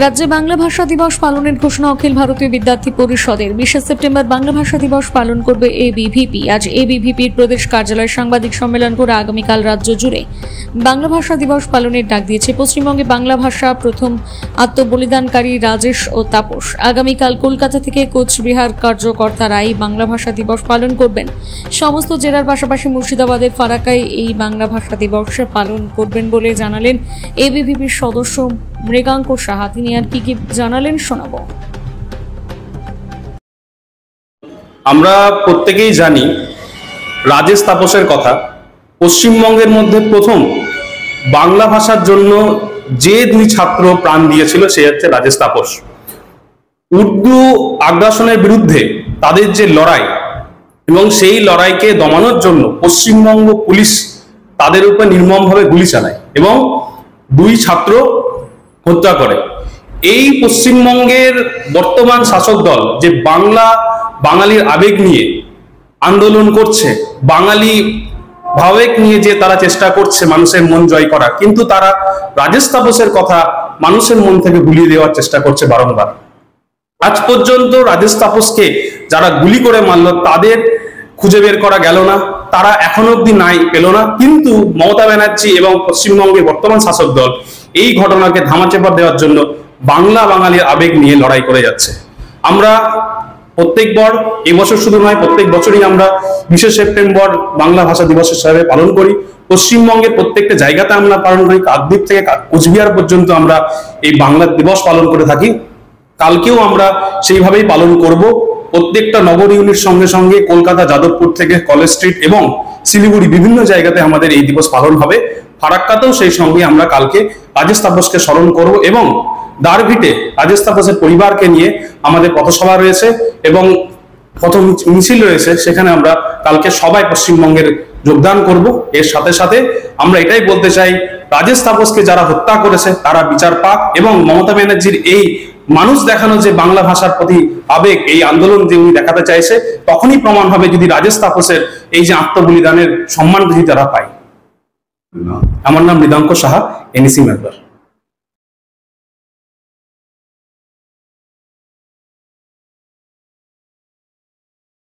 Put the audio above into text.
রাজ্যে বাংলা ভাষা দিবস পালনের ঘোষণা অখিল ভারতীয় বিদ্যার্থী পরিষদের। 20 সেপ্টেম্বর বাংলা ভাষা দিবস পালন করবে এবিভিপি। আজ এবিভিপির প্রদেশ কার্যালয়ে সাংবাদিক সম্মেলন করে আগামীকাল রাজ্য জুড়ে বাংলা ভাষা দিবস পালনের ডাক দিয়েছে পশ্চিমবঙ্গে বাংলা ভাষা প্রথম আত্মবলিদানকারী রাজেশ ও তাপস। আগামীকাল কলকাতা থেকে কোচবিহার কার্যকর্তারা এই বাংলা ভাষা দিবস পালন করবেন। সমস্ত জেলার পাশাপাশি মুর্শিদাবাদের ফারাক্কায় এই বাংলা ভাষা দিবস পালন করবেন বলে জানালেন এবিভিপির সদস্য মৃগাঙ্ক সাহা। তিনি আর কি জানালেন শোনাবো। আমরা প্রত্যেকেই জানি রাজেশ তাপসের কথা। পশ্চিমবঙ্গের মধ্যে প্রথম বাংলা ভাষার জন্য যে দুই ছাত্র প্রাণ দিয়েছিল সে হচ্ছে রাজেশ তাপস। উর্দু আগ্রাসনের বিরুদ্ধে তাদের যে লড়াই এবং সেই লড়াইকে দমানোর জন্য পশ্চিমবঙ্গ পুলিশ তাদের উপর নির্মমভাবে গুলি চালায় এবং দুই ছাত্র হত্যা করে। এই পশ্চিমবঙ্গের বর্তমান শাসক দল যে বাঙালির আবেগ নিয়ে আন্দোলন করছে, বাঙালি ভাবেগ নিয়ে যে তারা চেষ্টা করছে মানুষের মন জয় করা, কিন্তু তারা রাজেশ তাপসের কথা মানুষের মন থেকে ভুলিয়ে দেওয়ার চেষ্টা করছে বারংবার। আজ পর্যন্ত রাজেশ তাপসকে যারা গুলি করে মারল তাদের খুঁজে বের করা গেল না, তারা এখনো অব্দি নাই পেল না। কিন্তু মমতা ব্যানার্জি এবং পশ্চিমবঙ্গের বর্তমান শাসক দল এই ঘটনাকে ধামাচাপা দেওয়ার জন্য বাঙালির আবেগ নিয়ে লড়াই করে যাচ্ছে। আমরা প্রত্যেকবার, এবছর শুধু নয় প্রত্যেক বছরই আমরা 20 সেপ্টেম্বর বাংলা ভাষা দিবস হিসাবে পালন করি। পশ্চিমবঙ্গের প্রত্যেকটা জায়গাতে আমরা পালন করি, কাকদ্বীপ থেকে কোচবিহার পর্যন্ত আমরা এই বাংলা দিবস পালন করে থাকি। কালকেও আমরা সেইভাবেই পালন করব। প্রত্যেকটা নগর ইউনিট সঙ্গে সঙ্গে কলকাতা যাদবপুর থেকে কলেজ স্ট্রিট এবং শিলিগুড়ি বিভিন্ন জায়গাতে আমাদের এই দিবস পালন হবে। ফারাক্কাতেও সেই সঙ্গে আমরা কালকে রাজেশ তাপসকে স্মরণ করব এবং দ্বারভিটে রাজেশ তাপসের পরিবারকে নিয়ে আমাদের পথসভা রয়েছে এবং পথ মিছিল রয়েছে। সেখানে আমরা কালকে সবাই পশ্চিমবঙ্গের যোগদান করব। এর সাথে সাথে আমরা এটাই বলতে চাই, রাজেশ তাপসকে যারা হত্যা করেছে তারা বিচার পাক এবং মমতা ব্যানার্জির এই মানুষ দেখানো যে বাংলা ভাষার প্রতি আবেগ, এই আন্দোলন যে উনি দেখাতে চাইছে, তখনই প্রমাণ হবে যদি রাজেশ তাপসের এই যে আত্মবলিদানের সম্মান যদি তারা পায়। আমার নাম মৃগাঙ্ক সাহা, এনইসি মেম্বার।